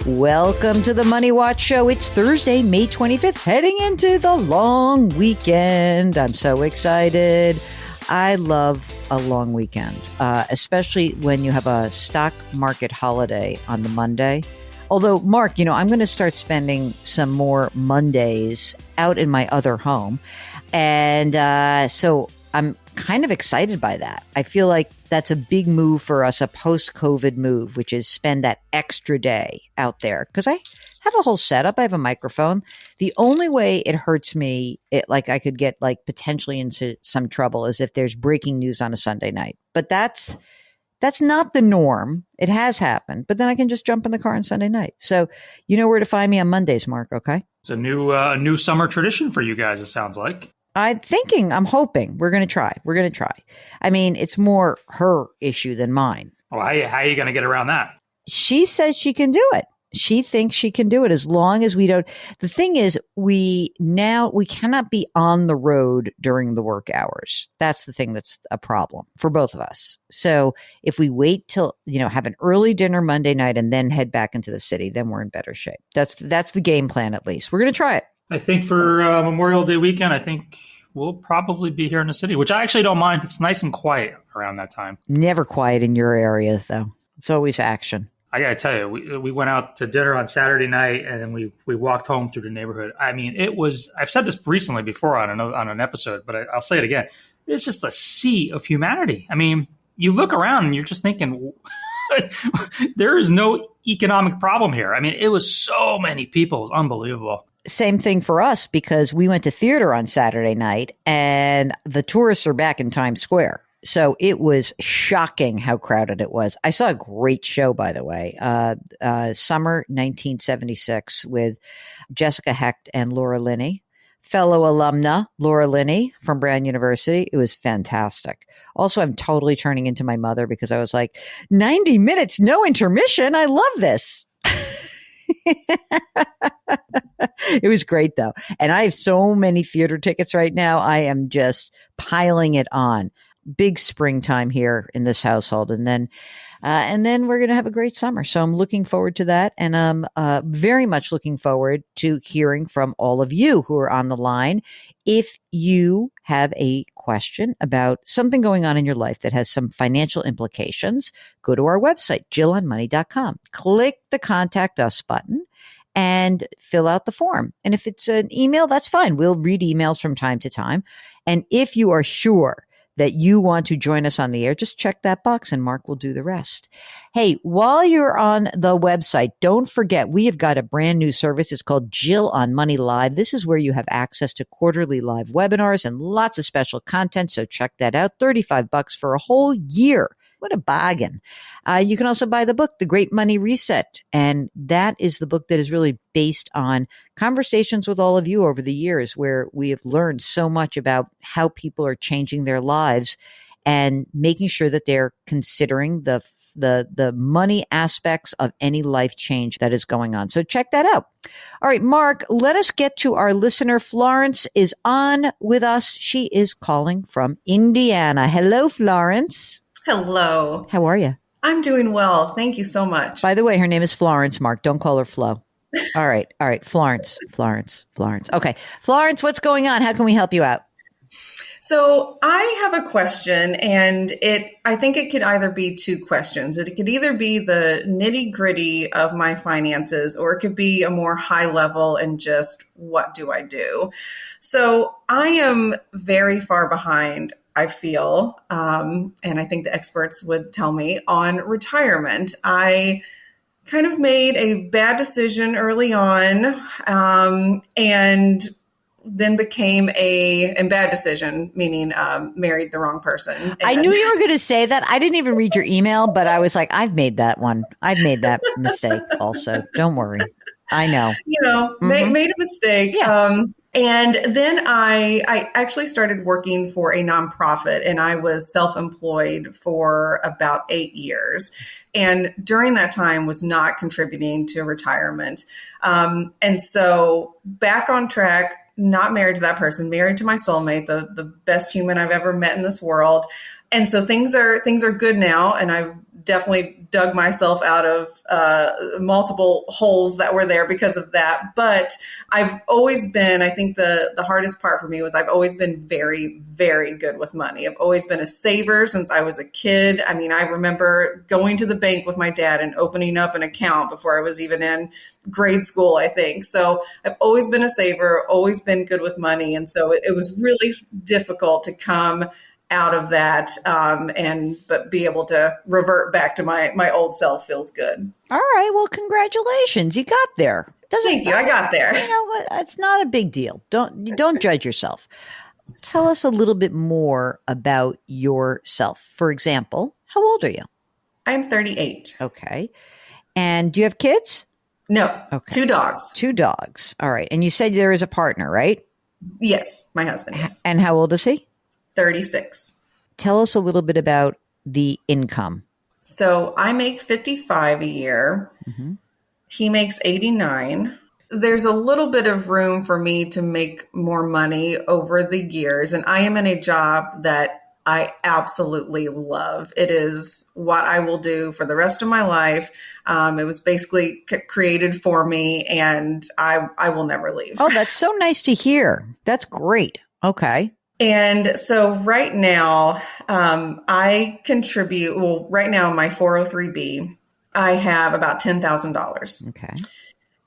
Welcome to the Money Watch Show. It's Thursday, May 25th, heading into the long weekend. I'm so excited. I love a long weekend, especially when you have a stock market holiday on the Monday. Although, Mark, I'm going to start spending some more Mondays out in my other home. And so I'm kind of excited by that. I feel like that's a big move for us, a post-COVID move, which is spend that extra day out there. Because I have a whole setup. I have a microphone. The only way it hurts me, I could get potentially into some trouble, is if there's breaking news on a Sunday night. But that's not the norm. It has happened. But then I can just jump in the car on Sunday night. So you know where to find me on Mondays, Mark, okay? It's a new summer tradition for you guys, it sounds like. I'm hoping we're going to try. I mean, it's more her issue than mine. Well, how are you going to get around that? She says she can do it. She thinks she can do it as long as we don't. The thing is, we cannot be on the road during the work hours. That's the thing that's a problem for both of us. So if we wait till, have an early dinner Monday night and then head back into the city, then we're in better shape. That's the game plan, at least. We're going to try it. I think for Memorial Day weekend, I think we'll probably be here in the city, which I actually don't mind. It's nice and quiet around that time. Never quiet in your area, though. It's always action. I got to tell you, we went out to dinner on Saturday night, and then we walked home through the neighborhood. I mean, it was – I've said this recently before on an episode, but I'll say it again. It's just a sea of humanity. I mean, you look around and you're just thinking there is no economic problem here. I mean, it was so many people. It was unbelievable. Same thing for us, because we went to theater on Saturday night and the tourists are back in Times Square. So it was shocking how crowded it was. I saw a great show, by the way, Summer 1976 with Jessica Hecht and Laura Linney, fellow alumna Laura Linney from Brown University. It was fantastic. Also, I'm totally turning into my mother because I was like, 90 minutes, no intermission. I love this. It was great, though. And I have so many theater tickets right now. I am just piling it on. Big springtime here in this household. And then we're going to have a great summer. So I'm looking forward to that. And I'm very much looking forward to hearing from all of you who are on the line. If you have a question about something going on in your life that has some financial implications, go to our website, JillOnMoney.com. Click the Contact Us button and fill out the form. And if it's an email, that's fine. We'll read emails from time to time. And if you are sure that you want to join us on the air, just check that box and Mark will do the rest. Hey, while you're on the website, don't forget, we have got a brand new service. It's called Jill on Money Live. This is where you have access to quarterly live webinars and lots of special content. So check that out. $35 for a whole year. What a bargain. You can also buy the book, The Great Money Reset. And that is the book that is really based on conversations with all of you over the years, where we have learned so much about how people are changing their lives and making sure that they're considering the money aspects of any life change that is going on. So check that out. All right, Mark, let us get to our listener. Florence is on with us. She is calling from Indiana. Hello, Florence. Hello. How are you? I'm doing well. Thank you so much. By the way, her name is Florence, Mark. Don't call her Flo. All right. Florence. Okay. Florence, what's going on? How can we help you out? So I have a question, and I think it could either be two questions. It could either be the nitty gritty of my finances, or it could be a more high level and just what do I do? So I am very far behind, I feel, and I think the experts would tell me, on retirement. I kind of made a bad decision early on, and then became a bad decision, meaning married the wrong person. And I knew you were going to say that. I didn't even read your email, but I was like, I've made that one. I've made that mistake also. Don't worry. I know. Made a mistake. Yeah. And then I actually started working for a nonprofit, and I was self-employed for about 8 years. And during that time was not contributing to retirement. And so back on track, not married to that person, married to my soulmate, the best human I've ever met in this world. And so things are good now. And I've definitely dug myself out of multiple holes that were there because of that. But I've always been, I think the hardest part for me was I've always been very, very good with money. I've always been a saver since I was a kid. I mean, I remember going to the bank with my dad and opening up an account before I was even in grade school, I think. So I've always been a saver, always been good with money. And so it was really difficult to come out of that but be able to revert back to my old self feels good. All right. Well, congratulations. You got there. Thank you. I got there. You know what? It's not a big deal. Don't judge yourself. Tell us a little bit more about yourself. For example, how old are you? I'm 38. Okay. And do you have kids? No. Okay. 2 dogs. 2 dogs. All right. And you said there is a partner, right? Yes, my husband is. And how old is he? 36. Tell us a little bit about the income. So I make 55 a year. Mm-hmm. He makes 89. There's a little bit of room for me to make more money over the years. And I am in a job that I absolutely love. It is what I will do for the rest of my life. It was basically created for me, and I will never leave. Oh, that's so nice to hear. That's great. Okay. And so right now, I contribute, well, right now my 403B, I have about $10,000. Okay.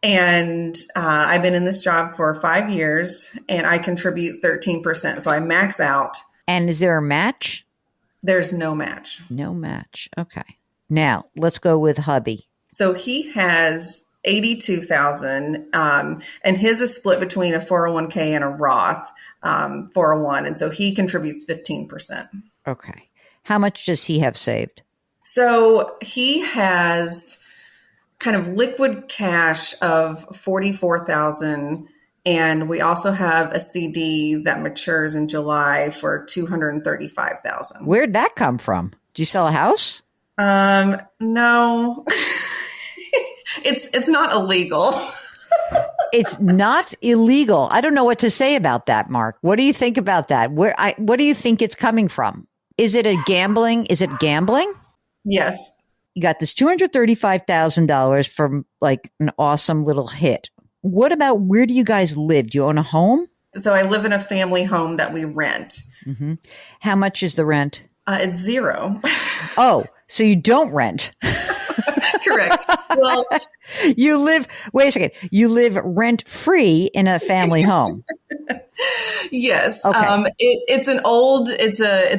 And I've been in this job for 5 years, and I contribute 13%. So I max out. And is there a match? There's no match. No match. Okay. Now let's go with hubby. So he has 82,000, and his is split between a 401k and a Roth 401, and so he contributes 15%. Okay. How much does he have saved? So he has kind of liquid cash of 44,000. And we also have a CD that matures in July for 235,000. Where'd that come from? Did you sell a house? No, it's not illegal. It's not illegal. I don't know what to say about that, Mark. What do you think about that? What do you think it's coming from? Is it gambling? Yes. You got this $235,000 from like an awesome little hit. What about, where do you guys live? Do you own a home? So I live in a family home that we rent. Mm-hmm. How much is the rent? It's $0. Oh, so you don't rent. Correct. Well, wait a second. You live rent free in a family home. Yes. Okay. It's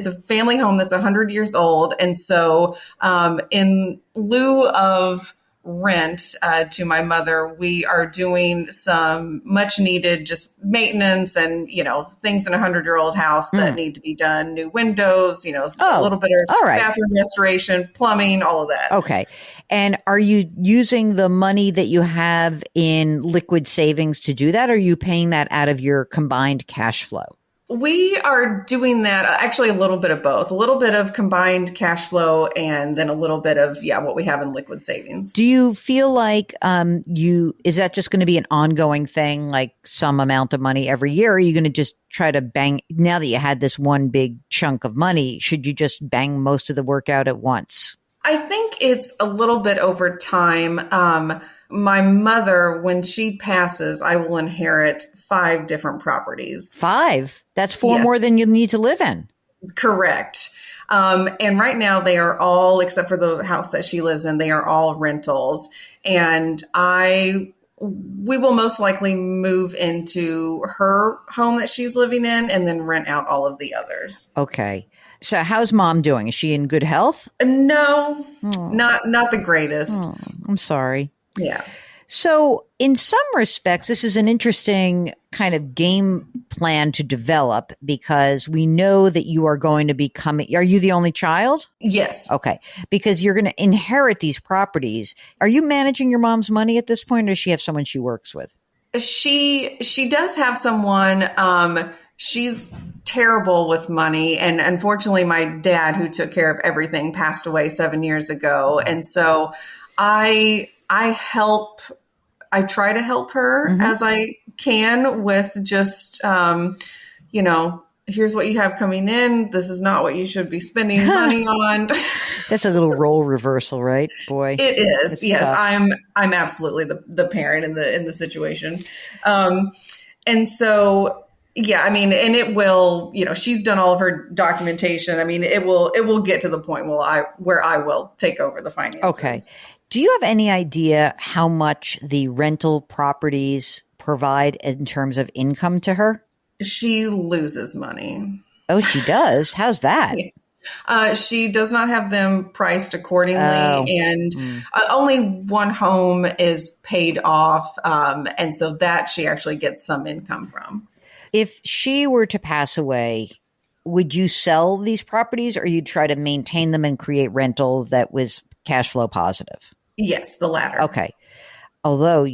a family home that's 100 years old. And so in lieu of rent to my mother, we are doing some much needed just maintenance and, things in a 100-year-old house that need to be done. New windows, a little bit of bathroom restoration, plumbing, all of that. Okay. And are you using the money that you have in liquid savings to do that? Or are you paying that out of your combined cash flow? We are doing that, actually a little bit of both, a little bit of combined cash flow and then a little bit of, what we have in liquid savings. Do you feel like is that just going to be an ongoing thing, like some amount of money every year? Or are you going to just try to bang, now that you had this one big chunk of money, should you just bang most of the work out at once? I think it's a little bit over time. My mother, when she passes, I will inherit 5 different properties. 5? That's 4 Yes. more than you need to live in. Correct. And right now they are all, except for the house that she lives in, they are all rentals. And we will most likely move into her home that she's living in and then rent out all of the others. Okay. So how's mom doing? Is she in good health? No, not the greatest. Oh, I'm sorry. Yeah. So in some respects, this is an interesting kind of game plan to develop because we know that you are going to be coming. Are you the only child? Yes. Okay. Because you're going to inherit these properties. Are you managing your mom's money at this point, or does she have someone she works with? She does have someone. She's terrible with money. And unfortunately, my dad, who took care of everything, passed away 7 years ago. And so I try to help her as I can with just, here's what you have coming in. This is not what you should be spending money on. That's a little role reversal, right? Boy. It is. It's Yes. tough. I'm absolutely the parent in the situation. And so, yeah, I mean, and it will, she's done all of her documentation. I mean, it will get to the point where I will take over the finances. Okay. Do you have any idea how much the rental properties provide in terms of income to her? She loses money. Oh, she does? How's that? She does not have them priced accordingly, and only one home is paid off, and so that she actually gets some income from. If she were to pass away, would you sell these properties, or you'd try to maintain them and create rental that was cash flow positive? Yes, the latter. Okay. Although,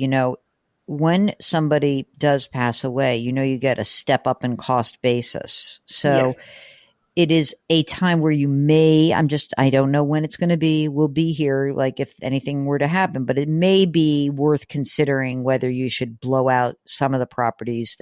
when somebody does pass away, you get a step up in cost basis. So Yes. it is a time where you may, I don't know when it's going to be, we'll be here, like if anything were to happen, but it may be worth considering whether you should blow out some of the properties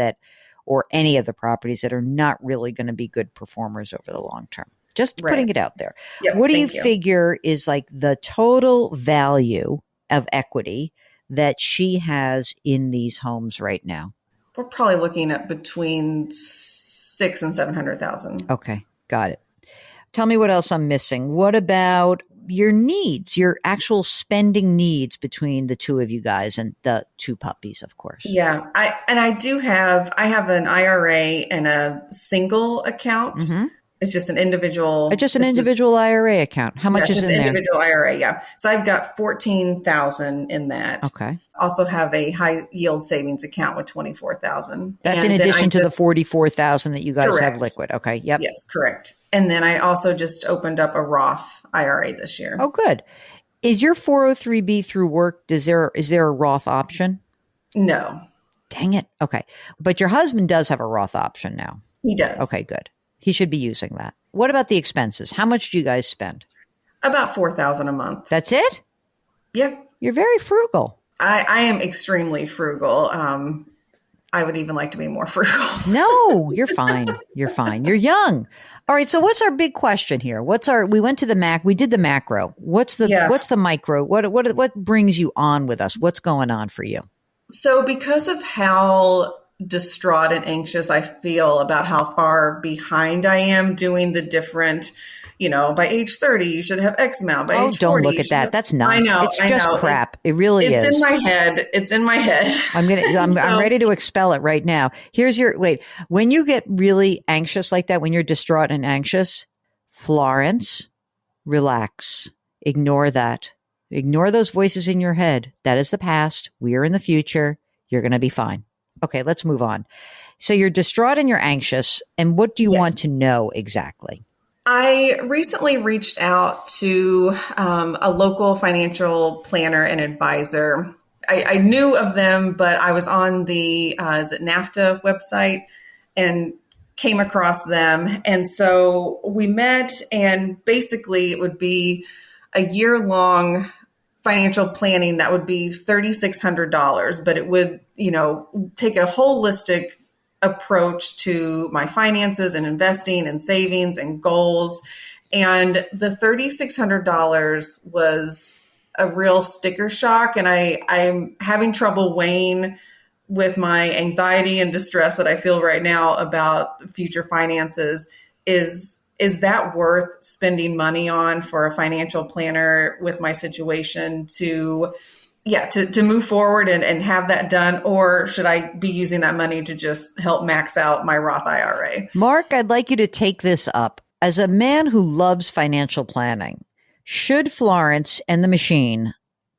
or any of the properties that are not really going to be good performers over the long term. Just Right. putting it out there. Yep, What do you thank you. figure is like the total value of equity that she has in these homes right now? We're probably looking at between $600,000 and $700,000. Okay, got it. Tell me what else I'm missing. What about your needs, your actual spending needs between the two of you guys and the two puppies, of course? Yeah, I have an IRA and a single account. Mm-hmm. It's just an individual. Just an individual IRA account. How much is just in there? individual IRA. Yeah, so I've got 14,000 in that. Okay, Also have a high yield savings account with 24,000. that's in addition to the 44,000 that you guys have Correct. liquid. Okay, yep. Yes, correct. And then I also just opened up a Roth IRA this year. Oh, good. Is your 403b through work? Is there a Roth option? No, Dang it. Okay, but your husband does have a Roth option now. he does. Okay, good. He should be using that. What about the expenses? How much do you guys spend? About 4,000 a month. That's it? Yep. You're very frugal. I am extremely frugal. I would even like to be more frugal. No, you're fine. You're fine. You're young. All right. So what's our big question here? We went to the we did the macro. What's the micro? What brings you on with us? What's going on for you? So because of how distraught and anxious I feel about how far behind I am doing the different, by age 30, you should have X amount. By age 40, don't look at that. That's nonsense. It's just crap. It really is. It's in my head. It's in my head. I'm ready to expel it right now. When you get really anxious like that, when you're distraught and anxious, Florence, relax. Ignore that. Ignore those voices in your head. That is the past. We are in the future. You're going to be fine. Okay, let's move on. So you're distraught and you're anxious. And what do you want to know exactly? I recently reached out to a local financial planner and advisor. I knew of them, but I was on the NAFTA website and came across them. And so we met, and basically it would be a year-long financial planning that would be $3,600, but it would, take a holistic approach to my finances and investing and savings and goals. And the $3,600 was a real sticker shock. And I'm having trouble weighing with my anxiety and distress that I feel right now about future finances. Is that worth spending money on for a financial planner with my situation to move forward and have that done? Or should I be using that money to just help max out my Roth IRA? Mark, I'd like you to take this up. As a man who loves financial planning, should Florence and the machine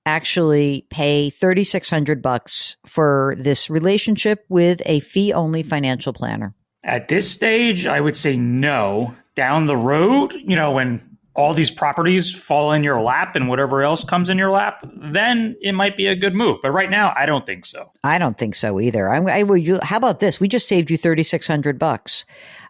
actually pay $3,600 for this relationship with a fee-only financial planner? At this stage, I would say no. Down the road, when all these properties fall in your lap and whatever else comes in your lap, then it might be a good move. But right now, I don't think so. I don't think so either. How about this? We just saved you $3,600.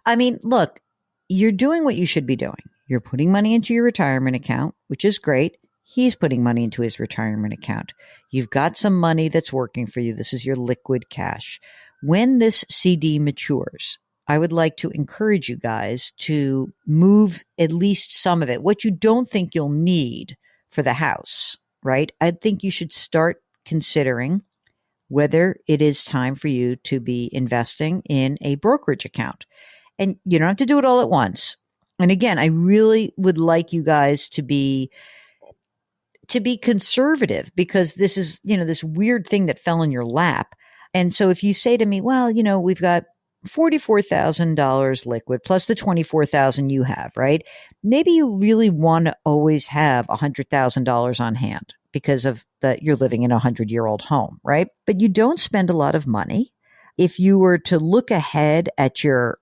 I mean, look, you're doing what you should be doing. You're putting money into your retirement account, which is great. He's putting money into his retirement account. You've got some money that's working for you. This is your liquid cash. When this CD matures, I would like to encourage you guys to move at least some of it. What you don't think you'll need for the house, right? I think you should start considering whether it is time for you to be investing in a brokerage account. And you don't have to do it all at once. And again, I really would like you guys to be conservative, because this is, this weird thing that fell in your lap. And so if you say to me, well, we've got $44,000 liquid plus the $24,000 you have, right? Maybe you really want to always have $100,000 on hand because of that you're living in a 100-year-old home, right? But you don't spend a lot of money. If you were to look ahead at your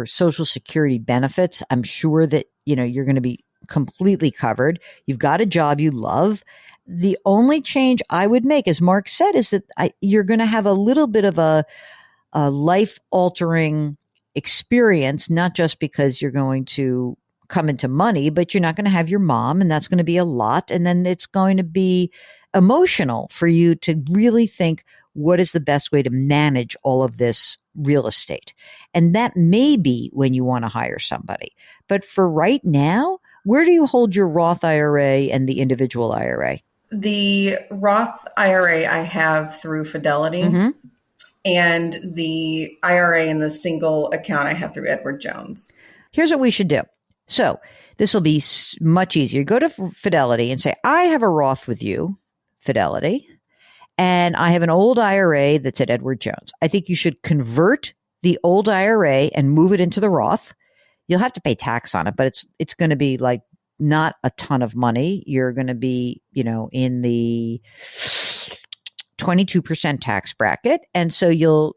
Social Security benefits, I'm sure that, you're going to be completely covered. You've got a job you love. The only change I would make, as Mark said, is that you're going to have a little bit of a life-altering experience, not just because you're going to come into money, but you're not going to have your mom, and that's going to be a lot. And then it's going to be emotional for you to really think, what is the best way to manage all of this real estate? And that may be when you want to hire somebody. But for right now, where do you hold your Roth IRA and the individual IRA? The Roth IRA I have through Fidelity. Mm-hmm. And the IRA and the single account I have through Edward Jones. Here's what we should do. So this will be much easier. Go to Fidelity and say, I have a Roth with you, Fidelity, and I have an old IRA that's at Edward Jones. I think you should convert the old IRA and move it into the Roth. You'll have to pay tax on it, but it's going to be like not a ton of money. You're going to be, in the 22% tax bracket. And so you'll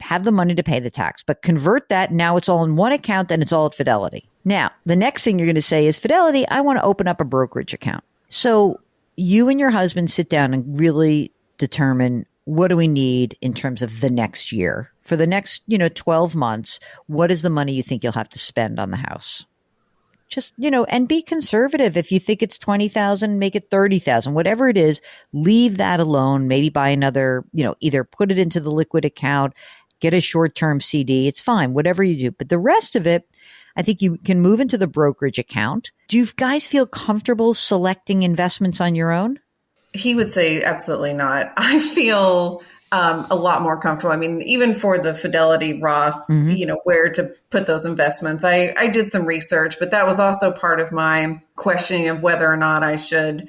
have the money to pay the tax, but convert that. Now it's all in one account and it's all at Fidelity. Now, the next thing you're going to say is, Fidelity, I want to open up a brokerage account. So you and your husband sit down and really determine, what do we need in terms of the next year? For the next, 12 months, what is the money you think you'll have to spend on the house? Just, and be conservative. If you think it's 20,000, make it 30,000, whatever it is, leave that alone. Maybe buy another, either put it into the liquid account, get a short-term CD. It's fine, whatever you do. But the rest of it, I think you can move into the brokerage account. Do you guys feel comfortable selecting investments on your own? He would say absolutely not. I feel a lot more comfortable. I mean, even for the Fidelity Roth, mm-hmm. Where to put those investments. I did some research, but that was also part of my questioning of whether or not I should,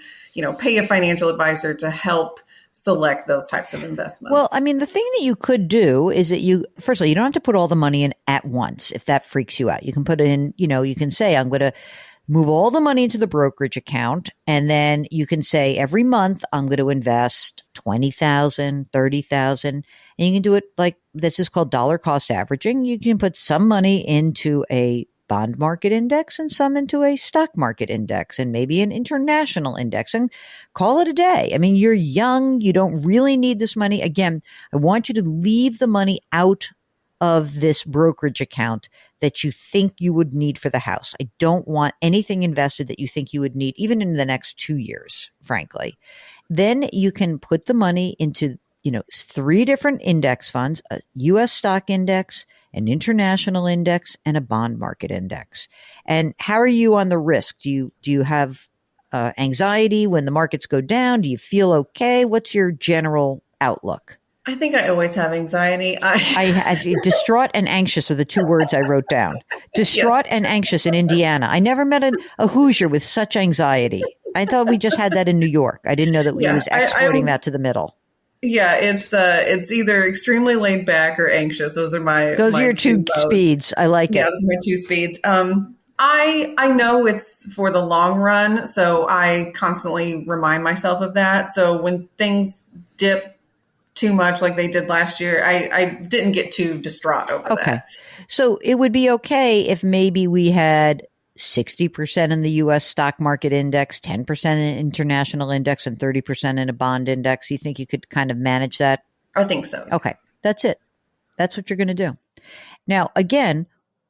pay a financial advisor to help select those types of investments. Well, I mean, the thing that you could do is that first of all, you don't have to put all the money in at once if that freaks you out. You can put it in, you can say, I'm going to move all the money into the brokerage account. And then you can say, every month I'm going to invest $20,000, $30,000. And you can do it like, this is called dollar cost averaging. You can put some money into a bond market index and some into a stock market index and maybe an international index, and call it a day. I mean, you're young. You don't really need this money. Again, I want you to leave the money out of this brokerage account that you think you would need for the house. I don't want anything invested that you think you would need, even in the next 2 years, frankly. Then you can put the money into, 3 different index funds, a U.S. stock index, an international index, and a bond market index. And how are you on the risk? Do you have anxiety when the markets go down? Do you feel okay? What's your general outlook? I think I always have anxiety. Distraught and anxious are the 2 words I wrote down. Distraught and anxious in Indiana. I never met a Hoosier with such anxiety. I thought we just had that in New York. I didn't know that we was exporting that to the middle. Yeah, it's either extremely laid back or anxious. Those are your 2 speeds. I like it. Yeah, those are my 2 speeds. I know it's for the long run, so I constantly remind myself of that. So when things dip too much like they did last year, I didn't get too distraught over that. Okay. So it would be okay if maybe we had 60% in the U.S. stock market index, 10% in international index, and 30% in a bond index. You think you could kind of manage that? I think so. Okay. That's it. That's what you're going to do. Now, again,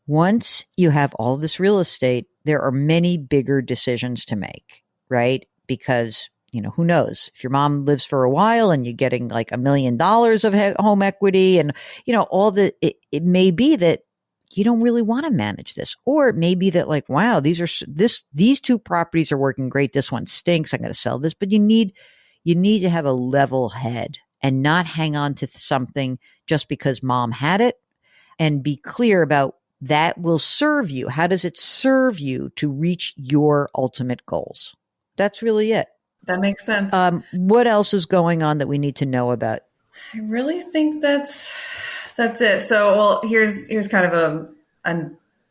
once you have all this real estate, there are many bigger decisions to make, right? Because who knows? If your mom lives for a while and you're getting like $1 million of home equity and, it may be that you don't really want to manage this. Or it may be that like, wow, these two properties are working great. This one stinks. I'm going to sell this. But you need to have a level head and not hang on to something just because mom had it, and be clear about that will serve you. How does it serve you to reach your ultimate goals? That's really it. That makes sense. What else is going on that we need to know about? I really think that's it. So, well, here's kind of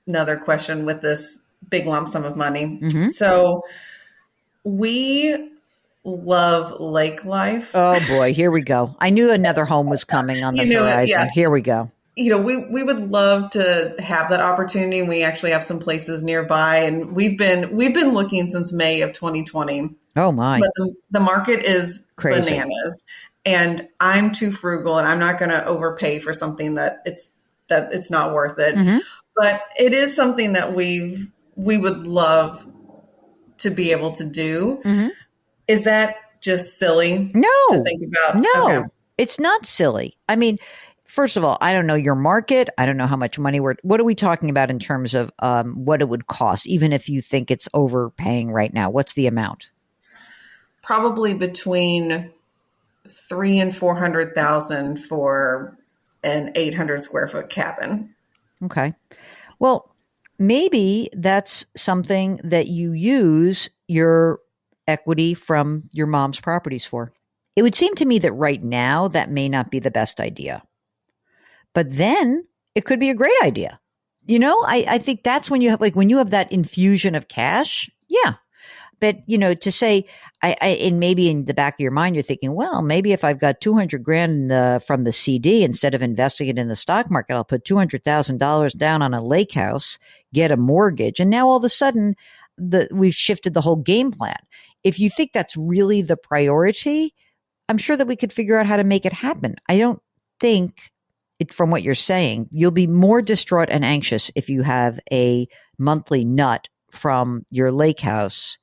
another question with this big lump sum of money. Mm-hmm. So we love lake life. Oh boy, here we go. I knew another home was coming on the horizon. Yeah. Here we go. We would love to have that opportunity. We actually have some places nearby, and we've been looking since May of 2020. Oh my! But the market is crazy. Bananas, and I'm too frugal, and I'm not going to overpay for something that it's not worth it. Mm-hmm. But it is something that we would love to be able to do. Mm-hmm. Is that just silly? No, to think about. No, okay. It's not silly. I mean, first of all, I don't know your market. I don't know how much money what are we talking about in terms of what it would cost, even if you think it's overpaying right now? What's the amount? Probably between $300,000 and $400,000 for an 800 square foot cabin. Okay. Well, maybe that's something that you use your equity from your mom's properties for. It would seem to me that right now that may not be the best idea. But then it could be a great idea. I think that's when you have when you have that infusion of cash. Yeah. But, to say, and maybe in the back of your mind, you're thinking, well, maybe if I've got $200,000 from the CD, instead of investing it in the stock market, I'll put $200,000 down on a lake house, get a mortgage. And now all of a sudden we've shifted the whole game plan. If you think that's really the priority, I'm sure that we could figure out how to make it happen. I don't think from what you're saying, you'll be more distraught and anxious if you have a monthly nut from your lake house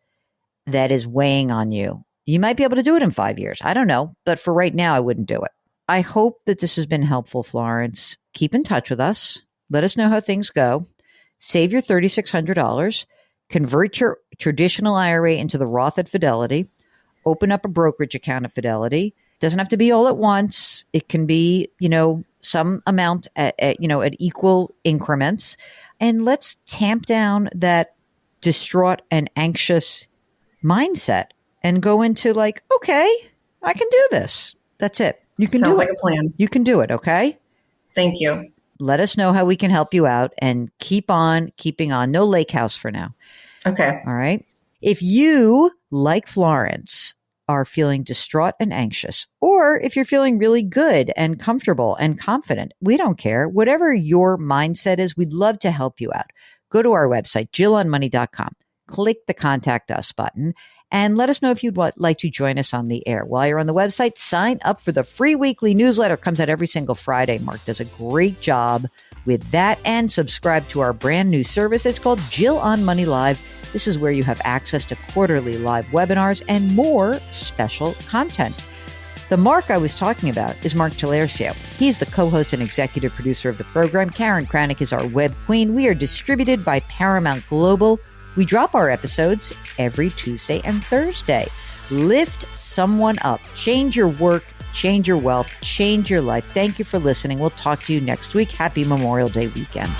that is weighing on you. You might be able to do it in 5 years. I don't know. But for right now, I wouldn't do it. I hope that this has been helpful, Florence. Keep in touch with us. Let us know how things go. Save your $3,600. Convert your traditional IRA into the Roth at Fidelity. Open up a brokerage account at Fidelity. Doesn't have to be all at once. It can be, some amount at equal increments. And let's tamp down that distraught and anxious mindset and go into okay, I can do this. That's it. You can do it. Sounds like a plan. You can do it. Okay. Thank you. Let us know how we can help you out, and keep on keeping on. No lake house for now. Okay. All right. If you, like Florence, are feeling distraught and anxious, or if you're feeling really good and comfortable and confident, we don't care. Whatever your mindset is, we'd love to help you out. Go to our website, JillOnMoney.com. Click the Contact Us button and let us know if you'd like to join us on the air. While you're on the website, sign up for the free weekly newsletter. It comes out every single Friday. Mark does a great job with that, and subscribe to our brand new service. It's called Jill on Money Live. This is where you have access to quarterly live webinars and more special content. The Mark I was talking about is Mark Talercio. He's the co-host and executive producer of the program. Karen Kranick is our web queen. We are distributed by Paramount Global. We drop our episodes every Tuesday and Thursday. Lift someone up. Change your work, change your wealth, change your life. Thank you for listening. We'll talk to you next week. Happy Memorial Day weekend.